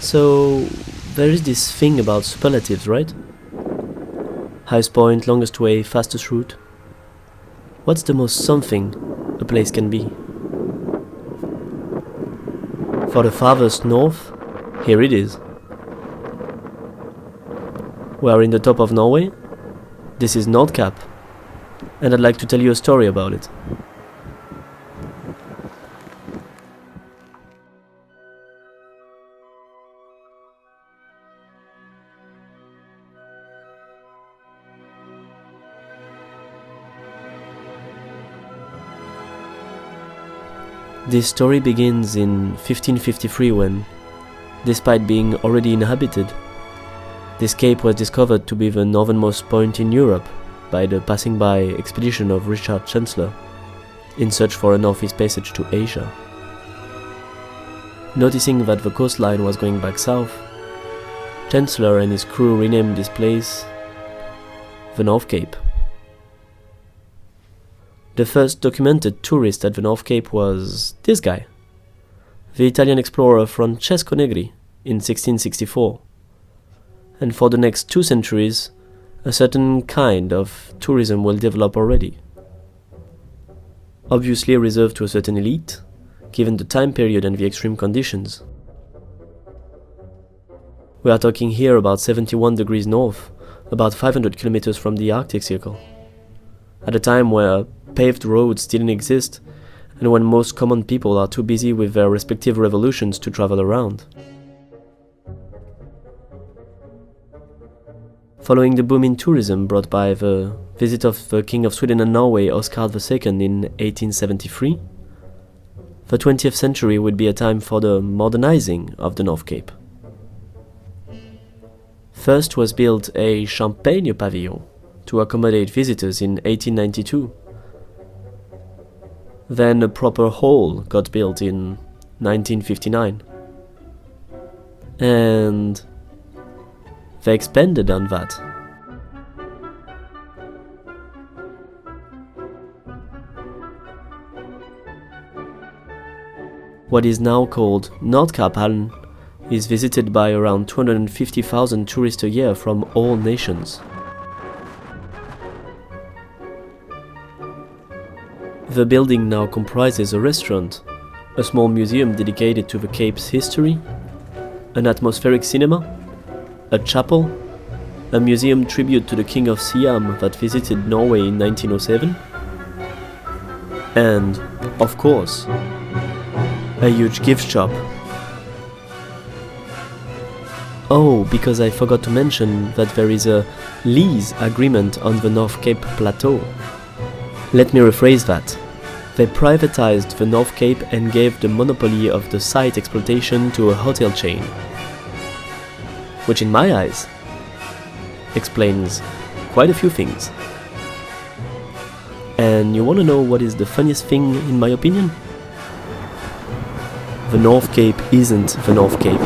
So, there is this thing about superlatives, right? Highest point, longest way, fastest route. What's the most something a place can be? For the farthest north, here it is. We are in the top of Norway. This is Nordkapp, and I'd like to tell you a story about it. This story begins in 1553 when, despite being already inhabited, this cape was discovered to be the northernmost point in Europe by the passing by expedition of Richard Chancellor in search for a northeast passage to Asia. Noticing that the coastline was going back south, Chancellor and his crew renamed this place the North Cape. The first documented tourist at the North Cape was this guy, the Italian explorer Francesco Negri in 1664. And for the next 2 centuries, a certain kind of tourism will develop already. Obviously reserved to a certain elite, given the time period and the extreme conditions. We are talking here about 71 degrees north, about 500 kilometers from the Arctic Circle, at a time where paved roads didn't exist, and when most common people are too busy with their respective revolutions to travel around. Following the boom in tourism brought by the visit of the King of Sweden and Norway, Oscar II, in 1873, the 20th century would be a time for the modernizing of the North Cape. First was built a Champagne pavilion to accommodate visitors in 1892. Then a proper hall got built in 1959. And they expanded on that. What is now called Nordkapphallen is visited by around 250,000 tourists a year from all nations. The building now comprises a restaurant, a small museum dedicated to the Cape's history, an atmospheric cinema, a chapel, a museum tribute to the King of Siam that visited Norway in 1907, and, of course, a huge gift shop. Oh, because I forgot to mention that there is a lease agreement on the North Cape Plateau. Let me rephrase that. They privatized the North Cape and gave the monopoly of the site exploitation to a hotel chain. Which in my eyes explains quite a few things. And you wanna know what is the funniest thing in my opinion? The North Cape isn't the North Cape.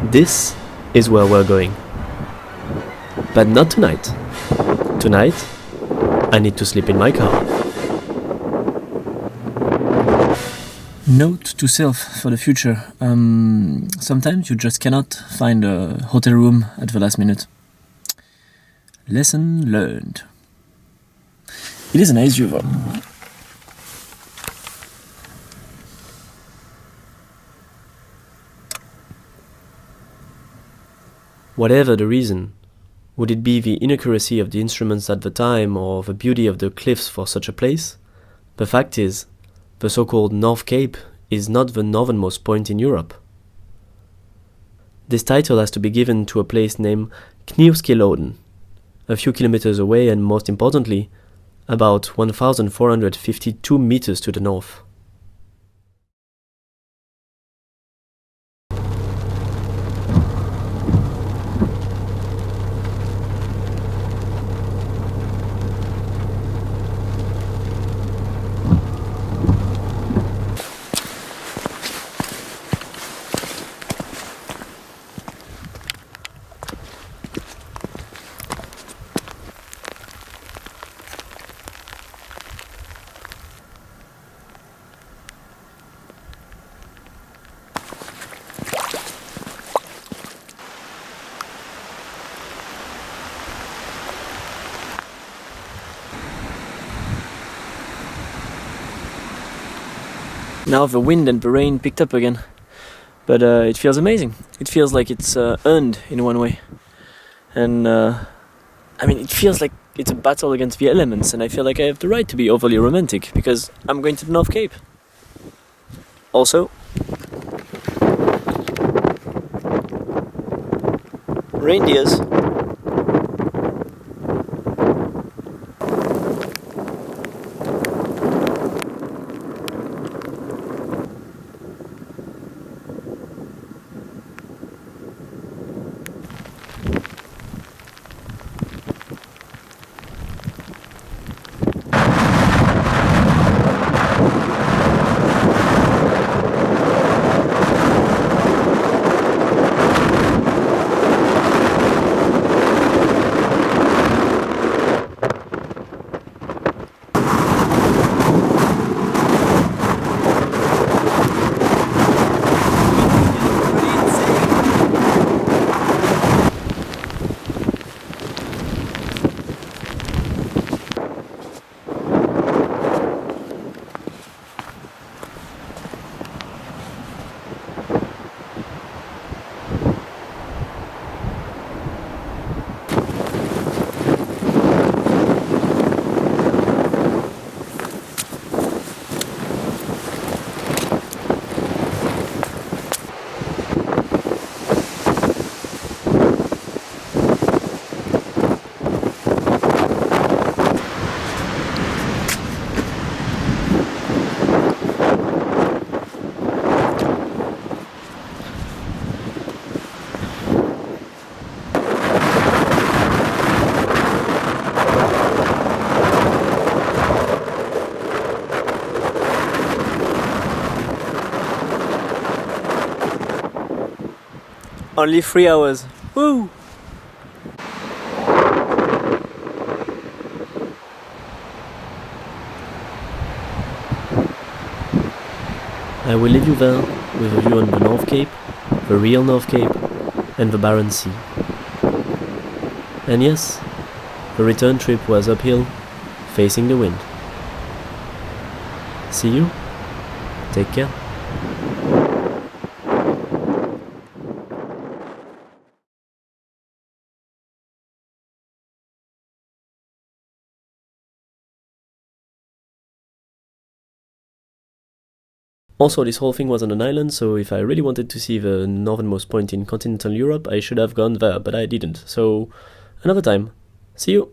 This is where we're going. But not tonight. Tonight, I need to sleep in my car. Note to self for the future. Sometimes you just cannot find a hotel room at the last minute. Lesson learned. It is a nice view though. Whatever the reason, would it be the inaccuracy of the instruments at the time or the beauty of the cliffs for such a place? The fact is, the so-called North Cape is not the northernmost point in Europe. This title has to be given to a place named Knivskeloden, a few kilometers away and most importantly, about 1,452 meters to the north. Now the wind and the rain picked up again, but it feels amazing. It feels like it's earned in one way, and I mean, it feels like it's a battle against the elements, and I feel like I have the right to be overly romantic because I'm going to the North Cape. Also, reindeers. Only 3 hours. Woo! I will leave you there with a view on the North Cape, the real North Cape, and the Barents Sea. And yes, the return trip was uphill, facing the wind. See you. Take care. Also, this whole thing was on an island, so if I really wanted to see the northernmost point in continental Europe, I should have gone there, but I didn't. So, another time. See you!